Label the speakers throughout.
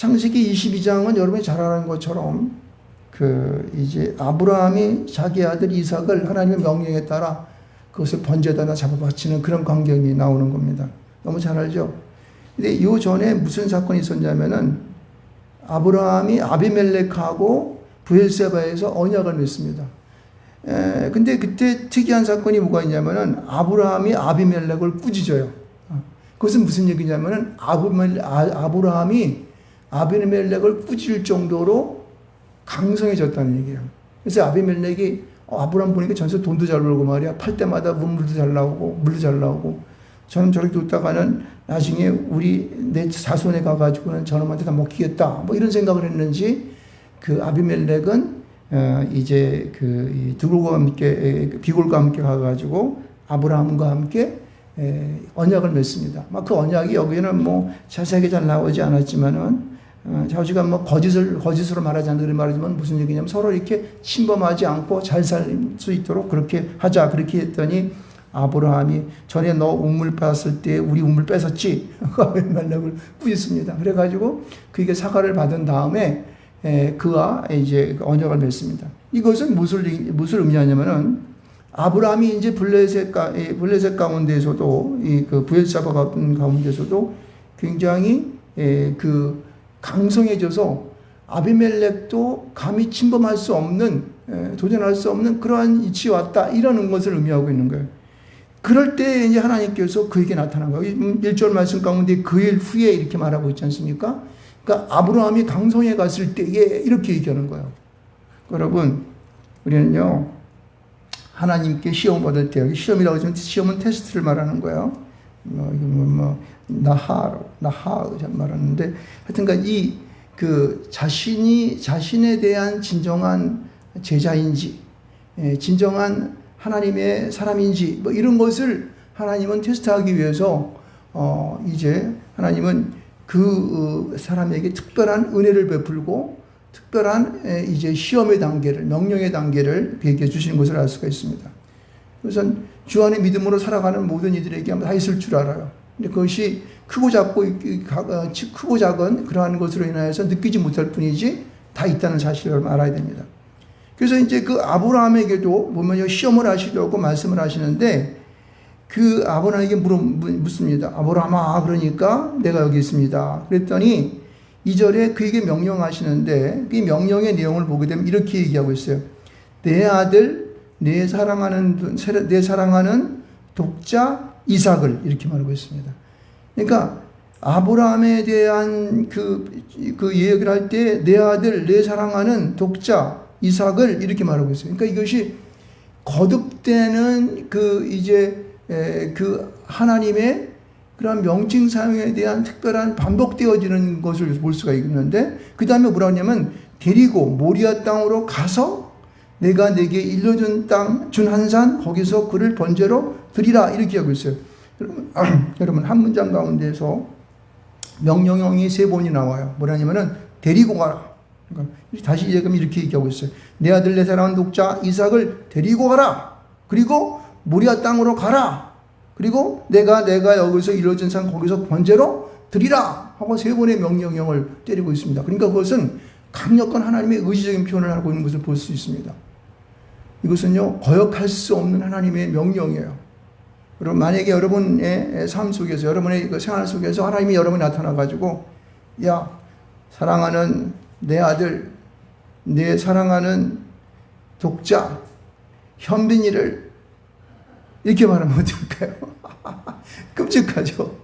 Speaker 1: 창세기 22장은 여러분이 잘 아는 것처럼 이제 아브라함이 자기 아들 이삭을 하나님의 명령에 따라 그것을 번제에다 잡아 바치는 그런 광경이 나오는 겁니다. 너무 잘 알죠? 근데 이 전에 무슨 사건이 있었냐면은 아브라함이 아비멜렉하고 브엘세바에서 언약을 맺습니다. 근데 그때 특이한 사건이 뭐가 있냐면은 아브라함이 아비멜렉을 꾸짖어요. 그것은 무슨 얘기냐면은 아브라함이 아비멜렉을 꾸짖을 정도로 강성해졌다는 얘기예요. 그래서 아비멜렉이 아브라함 보니까 전세 돈도 잘 벌고 말이야. 팔 때마다 물도 잘 나오고 물도 잘 나오고 저는 저렇게 뒀다가는 나중에 내 자손에 가가지고는 저놈한테 다 먹히겠다. 뭐 이런 생각을 했는지 그 아비멜렉은 이제 드골과 함께 비골과 함께 가가지고 아브라함과 함께 언약을 맺습니다. 막 그 언약이 여기는 뭐 자세하게 잘 나오지 않았지만은 자우지가 뭐 거짓으로 말하지 않는 그런 말이지만 무슨 얘기냐면 서로 이렇게 침범하지 않고 잘 살 수 있도록 그렇게 하자. 그렇게 했더니 아브라함이 전에 너 우물 뺐을 때 우리 우물 뺏었지? 아비멜렉을 꾸짖습니다. 그래가지고 그에게 사과를 받은 다음에 그와 이제 언약을 맺습니다. 이것은 무엇을 의미하냐면은 아브라함이 이제 블레셋 가운데서도 그 브엘사바 같은 가운데서도 굉장히 강성해져서 아비멜렉도 감히 침범할 수 없는 도전할 수 없는 그러한 위치에 왔다 이러는 것을 의미하고 있는 거예요. 그럴 때 이제 하나님께서 그에게 나타난 거예요. 1절 말씀 가운데 그 일 후에 이렇게 말하고 있지 않습니까? 그러니까 아브라함이 강성해 갔을 때에 이렇게 얘기하는 거예요. 여러분, 우리는요, 하나님께 시험 받을 때, 시험이라고 하지만 시험은 테스트를 말하는 거예요. 나하 말하는데, 하여튼간 자신에 대한 진정한 제자인지, 진정한 하나님의 사람인지, 뭐 이런 것을 하나님은 테스트하기 위해서, 이제 하나님은 그 사람에게 특별한 은혜를 베풀고 특별한 이제 시험의 단계를 명령의 단계를 그에게 주시는 것을 알 수가 있습니다. 그래서 주 안에 믿음으로 살아가는 모든 이들에게 다 있을 줄 알아요. 근데 그것이 크고 작은 그러한 것으로 인하여서 느끼지 못할 뿐이지 다 있다는 사실을 알아야 됩니다. 그래서 이제 그 아브라함에게도 보면 시험을 하시려고 말씀을 하시는데 그 아브라함에게 묻습니다. 아브라함아, 그러니까 내가 여기 있습니다. 그랬더니 2절에 그에게 명령하시는데 그 명령의 내용을 보게 되면 이렇게 얘기하고 있어요. 내 아들, 내 사랑하는 독자 이삭을 이렇게 말하고 있습니다. 그러니까 아브라함에 대한 그 얘기를 할 때 내 아들, 내 사랑하는 독자 이삭을 이렇게 말하고 있어요. 그러니까 이것이 거듭되는 그 하나님의 그런 명칭 사용에 대한 특별한 반복되어지는 것을 볼 수가 있는데 그 다음에 뭐라고 하냐면 데리고 모리아 땅으로 가서 내가 내게 일러준 땅 준 한 산 거기서 그를 번제로 드리라 이렇게 하고 있어요. 여러분 한 문장 가운데서 명령형이 3번이 나와요. 뭐라냐면은 데리고 가라. 그러니까 다시 이렇게 얘기하고 있어요. 내 아들 내 사랑하는 독자 이삭을 데리고 가라. 그리고 모리아 땅으로 가라. 그리고 내가 여기서 일러준 산 거기서 번제로 드리라 하고 3번의 명령형을 때리고 있습니다. 그러니까 그것은 강력한 하나님의 의지적인 표현을 하고 있는 것을 볼 수 있습니다. 이것은요 거역할 수 없는 하나님의 명령이에요. 여러분 만약에 여러분의 삶 속에서 여러분의 그 생활 속에서 하나님이 여러분이 나타나 가지고 야 사랑하는 내 아들 내 사랑하는 독자 현빈이를 이렇게 말하면 어떨까요? 끔찍하죠.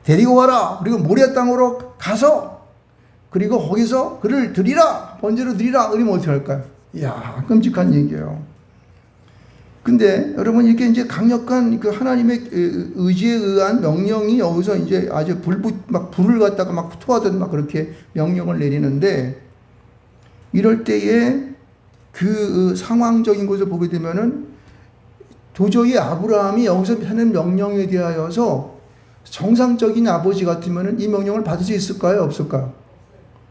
Speaker 1: 데리고 가라. 그리고 모리아 땅으로 가서 그리고 거기서 그를 드리라. 번제로 드리라. 그러면 어떻게 할까요? 이야, 끔찍한 얘기예요. 근데 여러분 이렇게 이제 강력한 그 하나님의 의지에 의한 명령이 여기서 이제 아주 불을 갖다가 막 토하듯 막 그렇게 명령을 내리는데 이럴 때에 그 상황적인 것을 보게 되면은 도저히 아브라함이 여기서 하는 명령에 대하여서 정상적인 아버지 같으면 이 명령을 받을 수 있을까요? 없을까요?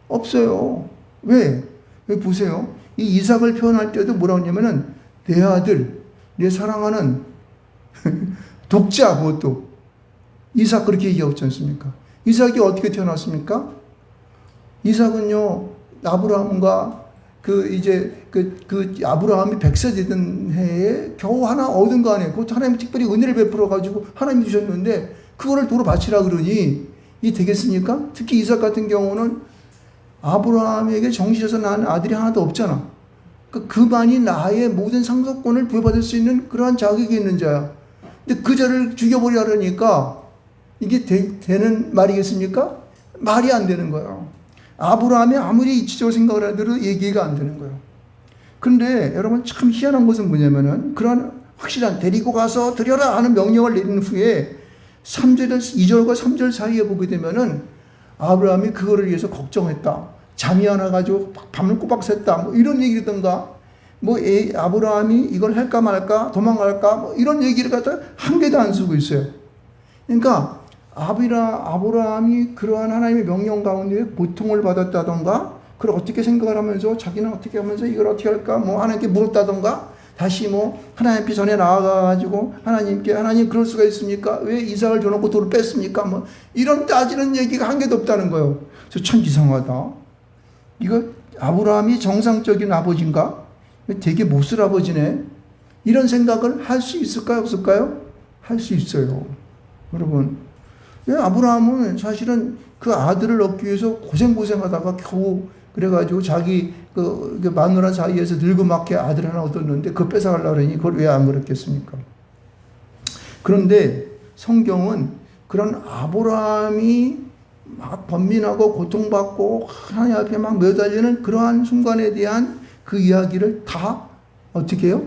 Speaker 1: 없어요. 왜? 왜 보세요. 이 이삭을 표현할 때도 뭐라고 하냐면은 내 아들, 내 사랑하는 독자 그것도 이삭 그렇게 얘기하지 않습니까? 이삭이 어떻게 태어났습니까? 이삭은요, 아브라함과 아브라함이 100세 되던 해에 겨우 하나 얻은 거 아니에요. 그것도 하나님이 특별히 은혜를 베풀어가지고 하나님이 주셨는데, 그거를 도로 바치라 그러니, 이 되겠습니까? 특히 이삭 같은 경우는 아브라함에게 정실에서 낳은 아들이 하나도 없잖아. 그만이 나의 모든 상속권을 부여받을 수 있는 그러한 자격이 있는 자야. 근데 그 자를 죽여버리려니까 이게 되는 말이겠습니까? 말이 안 되는 거예요. 아브라함이 아무리 이치적으로 생각을 해도 얘기가 안 되는 거예요. 그런데 여러분 참 희한한 것은 뭐냐면은 그런 확실한 데리고 가서 드려라 하는 명령을 내린 후에 2절과 3절 사이에 보게 되면은 아브라함이 그거를 위해서 걱정했다. 잠이 안 와가지고 밤을 꼬박 샜다. 뭐 이런 얘기라든가, 아브라함이 이걸 할까 말까, 도망갈까, 뭐 이런 얘기를 갖다 한 개도 안 쓰고 있어요. 그러니까 아브라함이 그러한 하나님의 명령 가운데 고통을 받았다던가, 그걸 어떻게 생각을 하면서 자기는 어떻게 하면서 이걸 어떻게 할까, 뭐 하나님께 물었다던가, 다시 하나님 앞에 전에 나아가가지고 하나님께, 하나님 그럴 수가 있습니까? 왜 이삭을 줘놓고 돌을 뺐습니까? 뭐 이런 따지는 얘기가 한 개도 없다는 거예요. 그래서 참 이상하다. 이거 아브라함이 정상적인 아버지인가? 되게 못쓸 아버지네. 이런 생각을 할 수 있을까요? 없을까요? 할 수 있어요. 여러분, 아브라함은 사실은 그 아들을 얻기 위해서 고생하다가 겨우 그래가지고 자기 그 마누라 사이에서 늙음하게 아들 하나 얻었는데 그거 뺏어가려고 그러니 그걸 왜 안 그랬겠습니까? 그런데 성경은 그런 아브라함이 막 번민하고 고통받고 하나님 앞에 막 매달리는 그러한 순간에 대한 그 이야기를 다 어떻게 해요?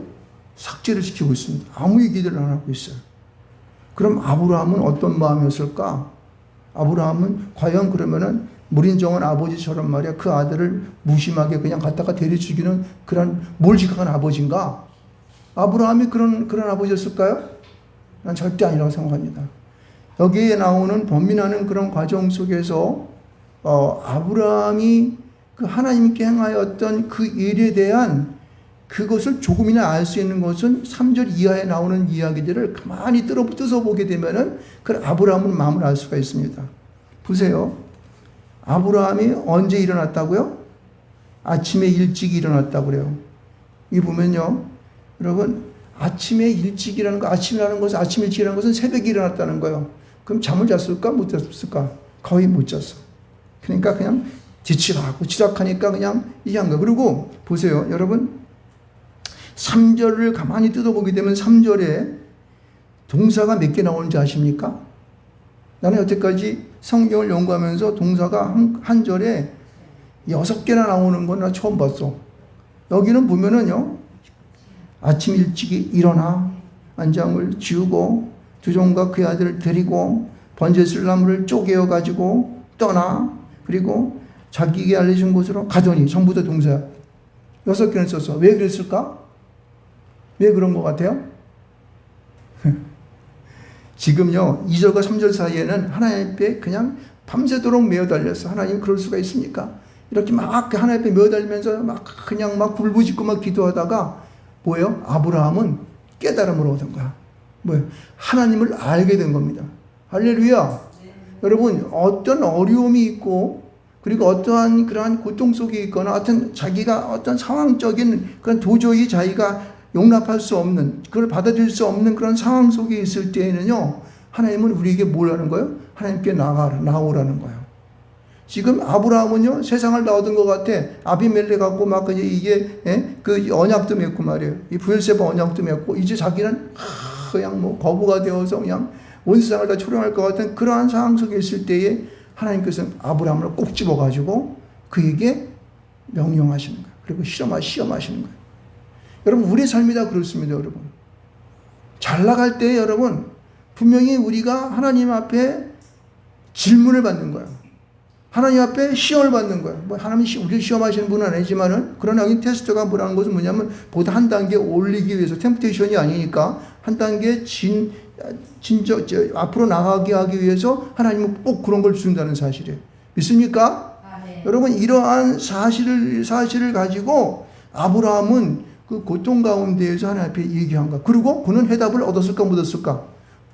Speaker 1: 삭제를 시키고 있습니다. 아무 얘기를 안 하고 있어요. 그럼 아브라함은 어떤 마음이었을까? 아브라함은 과연 그러면은 무린정한 아버지처럼 말이야 그 아들을 무심하게 그냥 갖다가 데려 죽이는 그런 몰직한 아버지인가? 아브라함이 그런 아버지였을까요? 난 절대 아니라고 생각합니다. 여기에 나오는 번민하는 그런 과정 속에서 아브라함이 그 하나님께 행하였던 그 일에 대한 그것을 조금이나 알 수 있는 것은 3절 이하에 나오는 이야기들을 가만히 뜯어 보게 되면은 그 아브라함은 마음을 알 수가 있습니다. 보세요. 아브라함이 언제 일어났다고요? 아침에 일찍 일어났다고 그래요. 이 보면요. 여러분, 아침에 일찍이라는 거, 아침이라는 것은, 아침 일찍이라는 것은 새벽에 일어났다는 거예요. 그럼 잠을 잤을까? 못 잤을까? 거의 못 잤어. 그러니까 그냥 지치라고 지락하니까 그냥 이해한 거예요. 그리고 보세요. 여러분, 3절을 가만히 뜯어보게 되면 3절에 동사가 몇 개 나오는지 아십니까? 나는 여태까지 성경을 연구하면서 동사가 한 절에 6개나 나오는 건 나 처음 봤어. 여기는 보면은요, 아침 일찍이 일어나 안장을 지우고 두 종과 그의 아들을 데리고 번제슬나무를 쪼개어 가지고 떠나, 그리고 자기에게 알려준 곳으로 가더니, 전부 다 동사야. 6개는 썼어. 왜 그랬을까? 왜 그런 것 같아요? 지금요, 2절과 3절 사이에는 하나님 앞에 그냥 밤새도록 매어 달렸어. 하나님 그럴 수가 있습니까? 이렇게 막 하나님 앞에 매어 달리면서 막 그냥 막 불부짖고 막 기도하다가 뭐예요? 아브라함은 깨달음을 얻은 거야. 뭐예요? 하나님을 알게 된 겁니다. 할렐루야. 여러분, 어떤 어려움이 있고, 그리고 어떠한 그러한 고통 속에 있거나, 어떤 자기가 어떤 상황적인 그런 도저히 자기가 용납할 수 없는, 그걸 받아들일 수 없는 그런 상황 속에 있을 때에는요, 하나님은 우리에게 뭘 하는 거예요? 하나님께 나오라는 거예요. 지금 아브라함은요, 세상을 다 얻은 것 같아. 아비멜렉 갖고 막 이게, 그 언약도 맺고 말이에요. 이 브엘세바 언약도 맺고, 이제 자기는 그냥 뭐 거부가 되어서 그냥 온 세상을 다 초령할 것 같은 그러한 상황 속에 있을 때에 하나님께서는 아브라함을 꼭 집어가지고 그에게 명령하시는 거예요. 그리고 시험하시는 거예요. 여러분, 우리 삶이 다 그렇습니다, 여러분. 잘 나갈 때 여러분, 분명히 우리가 하나님 앞에 질문을 받는 거예요. 하나님 앞에 시험을 받는 거예요. 뭐 하나님이 우리를 시험하시는 분은 아니지만은, 그러나 여기 테스트가 뭐라는 것은 뭐냐면, 보다 한 단계 올리기 위해서, 템프테이션이 아니니까 한 단계 앞으로 나가게 하기 위해서 하나님은 꼭 그런 걸 주신다는 사실이에요. 믿습니까? 네. 여러분, 이러한 사실을 가지고 아브라함은 그 고통 가운데에서 하나님 앞에 얘기한 거야. 그리고 그는 해답을 얻었을까 못 얻었을까?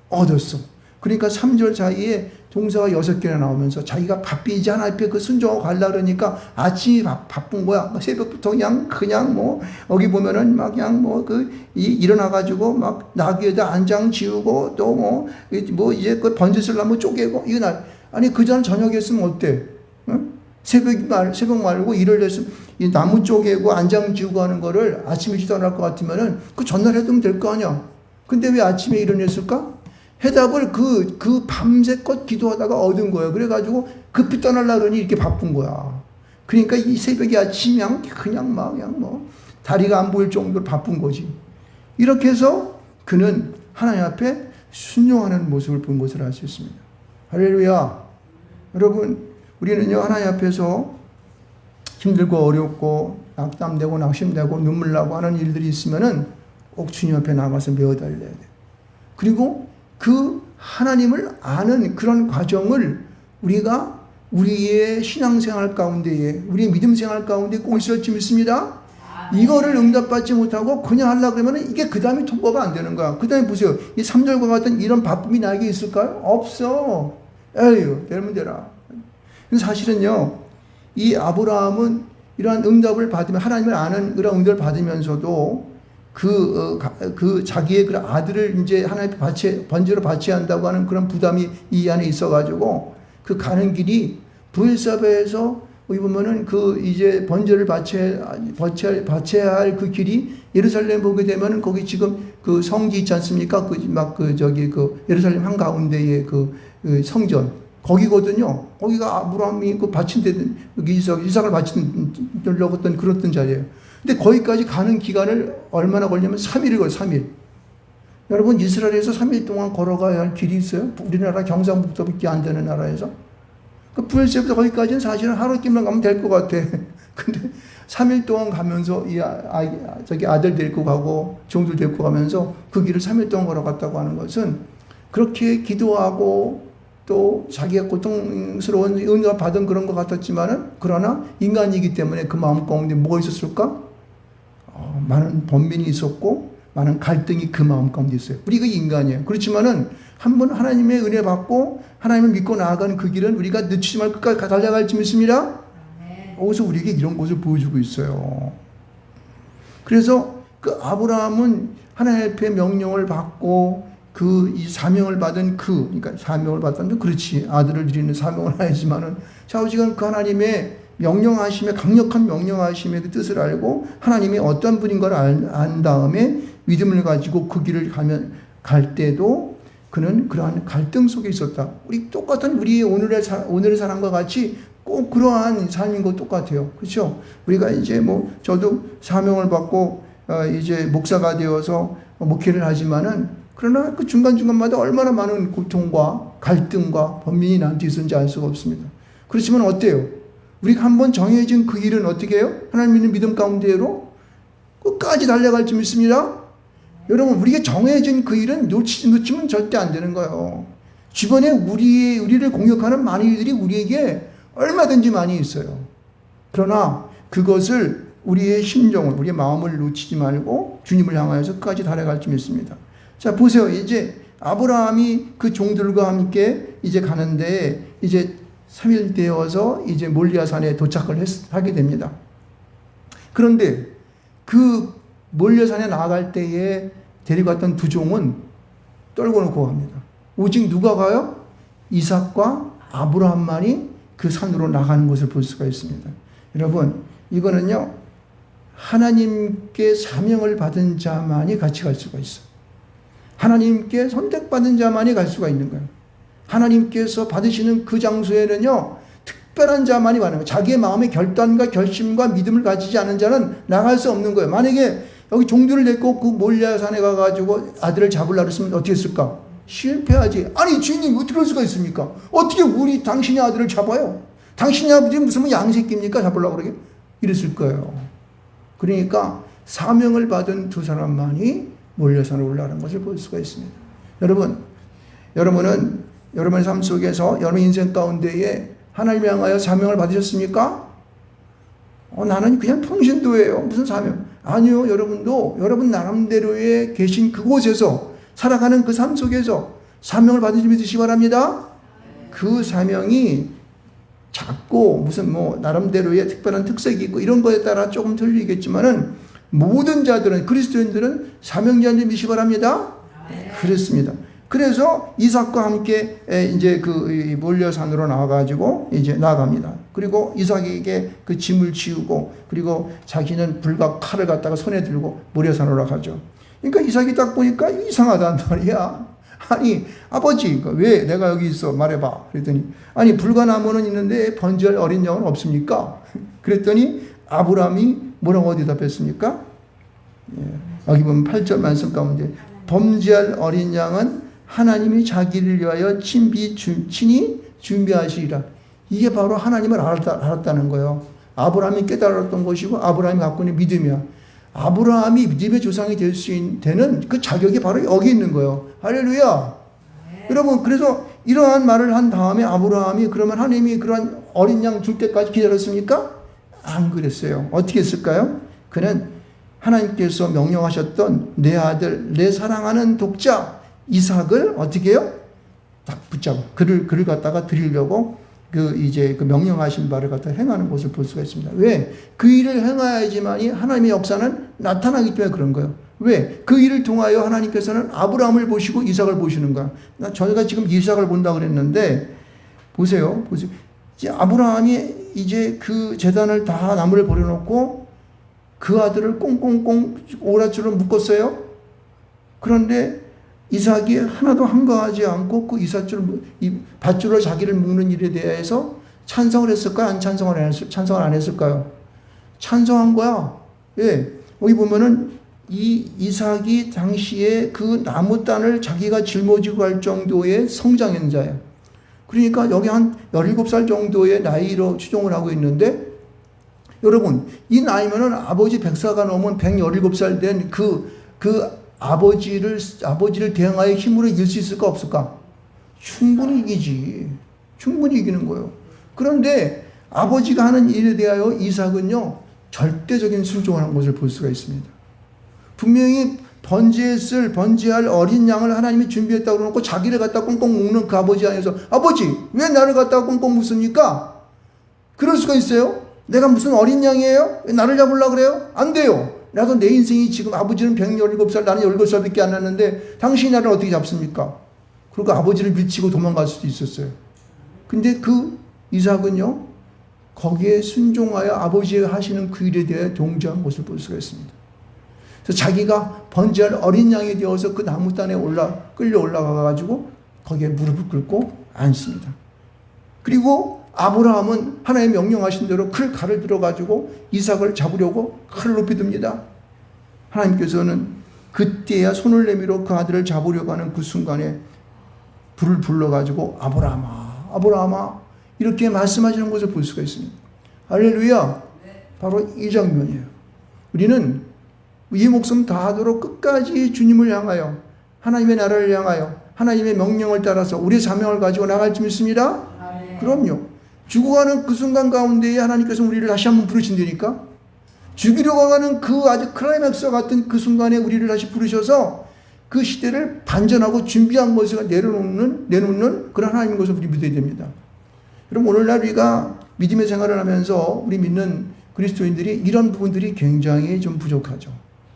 Speaker 1: 얻었어. 그러니까 3절 사이에 동사가 6개나 나오면서 자기가 바삐 이제 하나님 앞에 그 순종하고 가려고 그러니까 아침이 바쁜 거야. 새벽부터 그냥 뭐, 여기 보면은 막 그냥 뭐 일어나가지고 막 나귀에다 안장 지우고 또 뭐 이제 그 번제 쓰려면 쪼개고 아니 그 전 저녁에 했으면 어때? 응? 새벽 말고 일을 했으면 이 나무 쪼개고 안장 지우고 하는 거를 아침에 일어날 것 같으면은 그 전날 해두면 될 거 아니야. 근데 왜 아침에 일어났을까? 해답을 그 밤새껏 기도하다가 얻은 거예요. 그래가지고 급히 떠나려고 그러니 이렇게 바쁜 거야. 그러니까 이 새벽에 아침에 그냥 뭐 다리가 안 보일 정도로 바쁜 거지. 이렇게 해서 그는 하나님 앞에 순종하는 모습을 본 것을 알 수 있습니다. 할렐루야. 여러분, 우리는요, 하나님 앞에서 힘들고 어렵고 낙담되고 낙심되고 눈물 나고 하는 일들이 있으면은 꼭 주님 앞에 나가서 메어달려야 돼요. 그리고 그 하나님을 아는 그런 과정을 우리가 우리의 신앙생활 가운데에, 우리의 믿음생활 가운데 꼭 있을 줄 믿습니다. 이거를 응답받지 못하고 그냥 하려고 그러면 이게 그 다음에 통과가 안 되는 거야. 그 다음에 보세요. 이 3절과 같은 이런 바쁨이 나에게 있을까요? 없어. 에휴, 되면 되라. 사실은요, 이 아브라함은 이러한 응답을 받으면, 하나님을 아는 그런 응답을 받으면서도 자기의 그 아들을 이제 하나님 번제로 바쳐야 한다고 하는 그런 부담이 이 안에 있어가지고 그 가는 길이 브엘사바에서 여기 보면은 이제 번제를 바쳐야 할 그 길이 예루살렘 보게 되면은 거기 지금 그 성지 있지 않습니까? 예루살렘 한가운데의 그 성전. 거기거든요. 거기가 아브라함이 바친 데, 이삭을 바치려고 그랬던 자리예요. 근데 거기까지 가는 기간을 얼마나 걸리냐면 3일이 걸려요, 3일. 여러분, 이스라엘에서 3일 동안 걸어가야 할 길이 있어요? 우리나라 경상북도밖에 안 되는 나라에서. 그 브엘세바부터 거기까지는 사실은 하루쯤만 가면 될 것 같아. 근데 3일 동안 가면서 저기 아들 데리고 가고 종들 데리고 가면서 그 길을 3일 동안 걸어갔다고 하는 것은 그렇게 기도하고 또 자기가 고통스러운 은혜가 받은 그런 것 같았지만은 그러나 인간이기 때문에 그 마음 가운데 뭐가 있었을까? 많은 번민이 있었고 많은 갈등이 그 마음 가운데 있어요. 우리가 인간이에요. 그렇지만은 한번 하나님의 은혜 받고 하나님을 믿고 나아가는 그 길은 우리가 늦추지 말고 끝까지 달려갈 줄 믿습니다. 어디서 우리에게 이런 것을 보여주고 있어요. 그래서 그 아브라함은 하나님 앞에 명령을 받고 이 사명을 받은 그러니까 사명을 받았는데 그렇지 아들을 드리는 사명은 아니지만은 좌우지간 그 하나님의 명령하심에 강력한 명령하심의 그 뜻을 알고 하나님이 어떤 분인 걸 안 다음에 믿음을 가지고 그 길을 갈 때도 그는 그러한 갈등 속에 있었다. 똑같은 우리의 오늘의 사람과 같이 꼭 그러한 삶인 것 똑같아요. 그렇죠? 우리가 이제 저도 사명을 받고 이제 목사가 되어서 목회를 하지만은 그러나 그 중간중간마다 얼마나 많은 고통과 갈등과 번민이 나한테 있었는지 알 수가 없습니다. 그렇지만 어때요? 우리가 한번 정해진 그 일은 어떻게 해요? 하나님 믿는 믿음 가운데로 끝까지 달려갈 줄 믿습니다. 여러분, 우리가 정해진 그 일은 놓치면 절대 안 되는 거예요. 주변에 우리를 공격하는 많은 일들이 우리에게 얼마든지 많이 있어요. 그러나 그것을 우리의 심정을, 우리의 마음을 놓치지 말고 주님을 향하여서 끝까지 달려갈 줄 믿습니다. 자, 보세요. 이제 아브라함이 그 종들과 함께 이제 가는데 이제 3일 되어서 이제 몰리아산에 도착을 하게 됩니다. 그런데 그 몰리아산에 나아갈 때에 데려갔던 두 종은 떨고 놓고 갑니다. 오직 누가 가요? 이삭과 아브라함만이 그 산으로 나가는 것을 볼 수가 있습니다. 여러분, 이거는요, 하나님께 사명을 받은 자만이 같이 갈 수가 있어요. 하나님께 선택받은 자만이 갈 수가 있는 거예요. 하나님께서 받으시는 그 장소에는요, 특별한 자만이 가는 거예요. 자기의 마음의 결단과 결심과 믿음을 가지지 않은 자는 나갈 수 없는 거예요. 만약에 여기 종들을 데리고 그 몰리아산에 가가지고 아들을 잡으려고 했으면 어떻게 했을까? 실패하지. 아니, 주인님, 어떻게 할 수가 있습니까? 어떻게 당신의 아들을 잡아요? 당신의 아버지 무슨 양새끼입니까? 잡으려고 그러게? 이랬을 거예요. 그러니까 사명을 받은 두 사람만이 몰려산에 올라가는 것을 볼 수가 있습니다. 여러분은 여러분의 삶 속에서 여러분 인생 가운데에 하나님을 향하여 사명을 받으셨습니까? 나는 그냥 평신도예요. 무슨 사명? 아니요. 여러분도 여러분 나름대로의 계신 그곳에서 살아가는 그 삶 속에서 사명을 받으시기 바랍니다. 그 사명이 작고 무슨 뭐 나름대로의 특별한 특색이 있고 이런 거에 따라 조금 틀리겠지만은 모든 자들은 그리스도인들은 사명자인 믿으시 바랍니다. 그렇습니다. 그래서 이삭과 함께 이제 그 몰려산으로 나와가지고 이제 나아갑니다. 그리고 이삭에게 그 짐을 지우고 그리고 자기는 불과 칼을 갖다가 손에 들고 몰려산으로 가죠. 그러니까 이삭이 딱 보니까 이상하단 말이야. 아니 아버지 왜 내가 여기 있어 말해봐. 그랬더니 아니 불과 나무는 있는데 번제할 어린 양은 없습니까? 그랬더니 아브라함이 뭐라고 대답했습니까? 여기 보면 8절 말씀 가운데 범죄할 어린 양은 하나님이 자기를 위하여 친히 준비하시리라. 이게 바로 하나님을 알았다는 거예요. 아브라함이 깨달았던 것이고 아브라함이 갖고 있는 믿음이야. 아브라함이 믿음의 조상이 될 수 있는 그 자격이 바로 여기 있는 거예요. 할렐루야. 여러분 그래서 이러한 말을 한 다음에 아브라함이 그러면 하나님이 그런 어린 양 줄 때까지 기다렸습니까? 안 그랬어요. 어떻게 했을까요? 그는 하나님께서 명령하셨던 내 아들 내 사랑하는 독자 이삭을 어떻게 해요? 딱 붙잡아 그를 갖다가 드리려고 그 명령하신 바를 갖다 행하는 것을 볼 수가 있습니다. 왜? 그 일을 행해야지만이 하나님의 역사는 나타나기 때문에 그런 거예요. 왜? 그 일을 통하여 하나님께서는 아브라함을 보시고 이삭을 보시는 거야. 저희가 지금 이삭을 본다 그랬는데 보세요. 이제 아브라함이 이제 그 제단을 다 나무를 버려놓고 그 아들을 꽁꽁꽁 오랏줄로 묶었어요. 그런데 이삭이 하나도 한가하지 않고 그 밧줄로 자기를 묶는 일에 대해서 찬성을 했을까요? 찬성을 안 했을까요? 찬성한 거야. 예. 여기 보면은 이 이삭이 당시에 그 나무단을 자기가 짊어지고 갈 정도의 성장한 자예요. 그러니까 여기 한 17살 정도의 나이로 추정을 하고 있는데 여러분 이 나이면은 아버지 100세가 넘은 117살 된 그 아버지를 대항하여 힘으로 이길 수 있을까 없을까? 충분히 이기지. 충분히 이기는 거예요. 그런데 아버지가 하는 일에 대하여 이삭은요 절대적인 순종을 한 것을 볼 수가 있습니다. 분명히 번제할 어린 양을 하나님이 준비했다고 그러고 자기를 갖다 꽁꽁 묶는 그 아버지 안에서 아버지 왜 나를 갖다가 꽁꽁 묶습니까? 그럴 수가 있어요? 내가 무슨 어린 양이에요? 왜 나를 잡으려고 그래요? 안 돼요. 나도 내 인생이 지금 아버지는 117살 나는 17살밖에 안 났는데 당신이 나를 어떻게 잡습니까? 그리고 아버지를 밀치고 도망갈 수도 있었어요. 근데 그 이삭은요 거기에 순종하여 아버지가 하시는 그 일에 대해 동조한 것을 볼 수가 있습니다. 그래서 자기가 번제할 어린 양이 되어서 그 나무단에 끌려 올라가가지고 거기에 무릎을 꿇고 앉습니다. 그리고 아브라함은 하나님 명령하신 대로 칼을 들어가지고 이삭을 잡으려고 칼을 높이 듭니다. 하나님께서는 그때야 손을 내밀어 그 아들을 잡으려고 하는 그 순간에 불을 불러가지고 아브라함아 이렇게 말씀하시는 것을 볼 수가 있습니다. 할렐루야. 바로 이 장면이에요. 우리는 이 목숨 다하도록 끝까지 주님을 향하여 하나님의 나라를 향하여 하나님의 명령을 따라서 우리의 사명을 가지고 나갈 줄 믿습니다. 그럼요. 죽어가는 그 순간 가운데에 하나님께서 우리를 다시 한번 부르신다니까. 죽이려고 하는 그 아주 클라이맥스와 같은 그 순간에 우리를 다시 부르셔서 그 시대를 반전하고 준비한 것을 내놓는 그런 하나님의 것을 우리 믿어야 됩니다. 여러분 오늘날 우리가 믿음의 생활을 하면서 우리 믿는 그리스도인들이 이런 부분들이 굉장히 좀 부족하죠.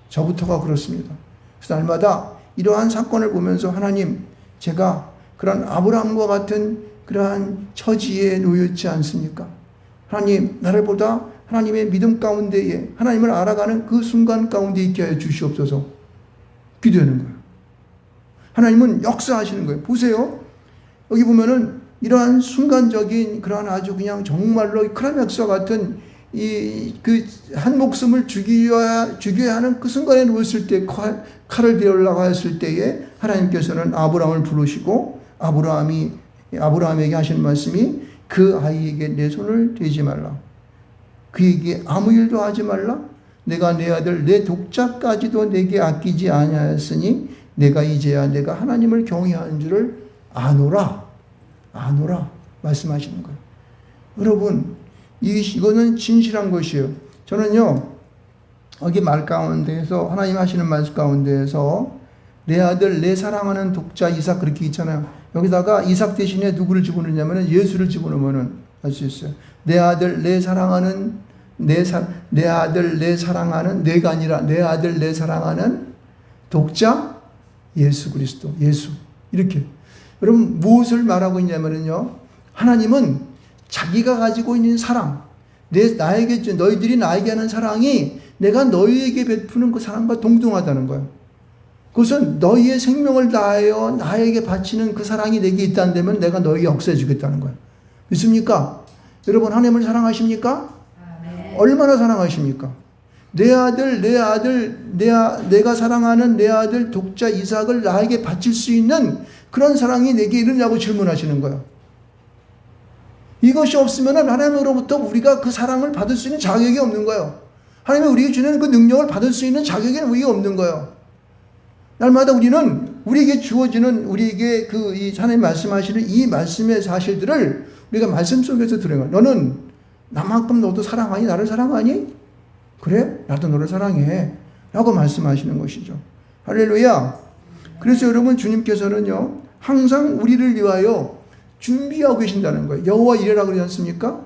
Speaker 1: 저부터가 그렇습니다. 그래서 날마다 이러한 사건을 보면서 하나님 제가 그런 아브라함과 같은 그러한 처지에 놓였지 않습니까? 하나님 나를 보다 하나님의 믿음 가운데에 하나님을 알아가는 그 순간 가운데 있게 하여 주시옵소서 기도하는 거예요. 하나님은 역사하시는 거예요. 보세요. 여기 보면은 이러한 순간적인 그러한 아주 그냥 정말로 클라이맥스와 같은 그 한 목숨을 죽여야 하는 그 순간에 놓였을 때 칼을 들으려고 했을 때에 하나님께서는 아브라함을 부르시고 아브라함에게 하시는 말씀이 그 아이에게 내 손을 대지 말라. 그에게 아무 일도 하지 말라. 내가 내 아들 내 독자까지도 내게 아끼지 아니하였으니 내가 이제야 내가 하나님을 경외하는 줄을 아노라 말씀하시는 거예요. 여러분 이거는 진실한 것이에요. 저는요 여기 말 가운데에서 하나님 하시는 말씀 가운데에서 내 아들 내 사랑하는 독자 이삭 그렇게 있잖아요. 여기다가 이삭 대신에 누구를 집어넣냐면 예수를 집어넣으면 알 수 있어요. 내 아들 내 사랑하는 내 아들 내 사랑하는 내가 아니라 내 아들 내 사랑하는 독자 예수 그리스도 예수 이렇게. 여러분 무엇을 말하고 있냐면요. 하나님은 자기가 가지고 있는 사랑 나에게 너희들이 나에게 하는 사랑이 내가 너희에게 베푸는 그 사랑과 동등하다는 거예요. 그것은 너희의 생명을 다하여 나에게 바치는 그 사랑이 내게 있다면 내가 너희에게 역사해 주겠다는 거예요. 믿습니까? 여러분 하나님을 사랑하십니까?
Speaker 2: 네.
Speaker 1: 얼마나 사랑하십니까? 내가 사랑하는 내 아들 독자 이삭을 나에게 바칠 수 있는 그런 사랑이 내게 이르냐고 질문하시는 거예요. 이것이 없으면 하나님으로부터 우리가 그 사랑을 받을 수 있는 자격이 없는 거예요. 하나님이 우리에게 주는 그 능력을 받을 수 있는 자격이 우리가 없는 거예요. 날마다 우리는 우리에게 주어지는 우리에게 이 하나님 말씀하시는 이 말씀의 사실들을 우리가 말씀 속에서 들어요. 너는 나만큼 너도 사랑하니? 나를 사랑하니? 그래? 나도 너를 사랑해. 라고 말씀하시는 것이죠. 할렐루야. 그래서 여러분 주님께서는요. 항상 우리를 위하여 준비하고 계신다는 거예요. 여호와 이레라고 그러지 않습니까?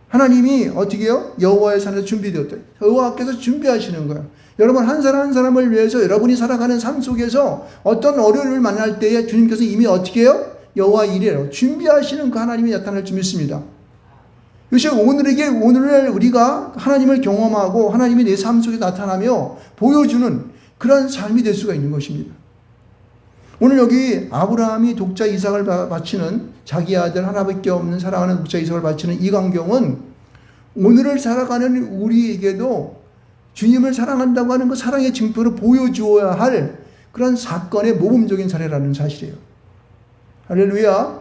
Speaker 1: 하나님이 어떻게 해요? 여호와의 산에서 준비되었다. 여호와께서 준비하시는 거예요. 여러분 한 사람 한 사람을 위해서 여러분이 살아가는 삶 속에서 어떤 어려움을 만날 때에 주님께서 이미 어떻게 해요? 여호와 이레로 준비하시는 그 하나님이 나타날 줄 믿습니다. 이것이 오늘날 우리가 하나님을 경험하고 하나님이 내 삶 속에 나타나며 보여주는 그런 삶이 될 수가 있는 것입니다. 오늘 여기 아브라함이 독자 이삭을 바치는 자기 아들 하나밖에 없는 사랑하는 독자 이삭을 바치는 이 광경은 오늘을 살아가는 우리에게도 주님을 사랑한다고 하는 그 사랑의 증표를 보여주어야 할 그런 사건의 모범적인 사례라는 사실이에요. 할렐루야.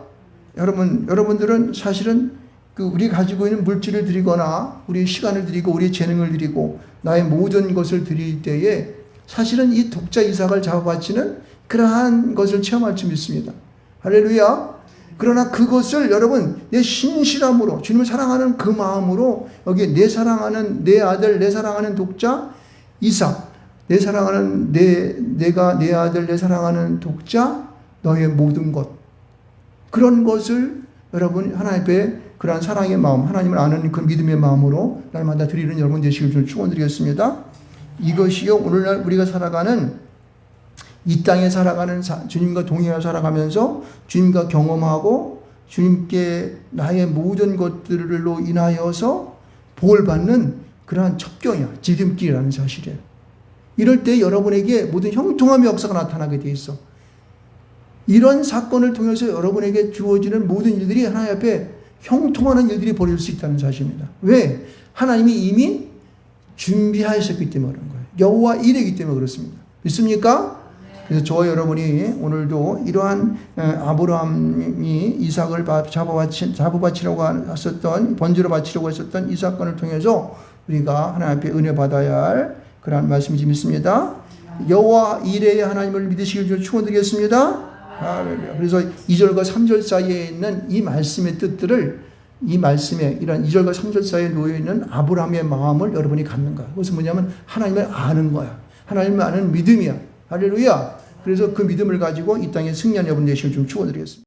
Speaker 1: 여러분들은 사실은 우리 가지고 있는 물질을 드리거나 우리의 시간을 드리고 우리의 재능을 드리고 나의 모든 것을 드릴 때에 사실은 이 독자 이삭을 잡아바치는 그러한 것을 체험할 줄 믿습니다. 할렐루야. 그러나 그것을 여러분 내 신실함으로 주님을 사랑하는 그 마음으로 여기 내 사랑하는 내 아들 내 사랑하는 독자 이삭 내 사랑하는 내가 내 아들 내 사랑하는 독자 너의 모든 것 그런 것을 여러분 하나님 앞에 그러한 사랑의 마음 하나님을 아는 그 믿음의 마음으로 날마다 드리는 여러분 되시길 축원드리겠습니다. 이것이요 오늘날 우리가 살아가는 이 땅에 살아가는 주님과 동행하여 살아가면서 주님과 경험하고 주님께 나의 모든 것들로 인하여서 복을 받는 그러한 첩경이야. 지름길이라는 사실이에요. 이럴 때 여러분에게 모든 형통함의 역사가 나타나게 돼 있어. 이런 사건을 통해서 여러분에게 주어지는 모든 일들이 하나님 앞에 형통하는 일들이 벌어질 수 있다는 사실입니다. 왜? 하나님이 이미 준비하셨기 때문에 그런 거예요. 여호와 이레이기 때문에 그렇습니다. 믿습니까? 그래서 저와 여러분이 오늘도 이러한 아브라함이 이삭을 잡아바치려고 했었던 번제로 바치려고 했었던 이 사건을 통해서 우리가 하나님 앞에 은혜 받아야 할 그러한 말씀이지 믿습니다. 여호와 이레의 하나님을 믿으시길 좀 축원드리겠습니다. 그래서 2절과 3절 사이에 있는 이 말씀의 뜻들을 이 말씀에 이런 2절과 3절 사이에 놓여있는 아브라함의 마음을 여러분이 갖는 거야. 그것은 뭐냐면 하나님을 아는 거야. 하나님을 아는 믿음이야. 할렐루야. 그래서 그 믿음을 가지고 이 땅에 승리한 여러분 되시길 좀 축원드리겠습니다.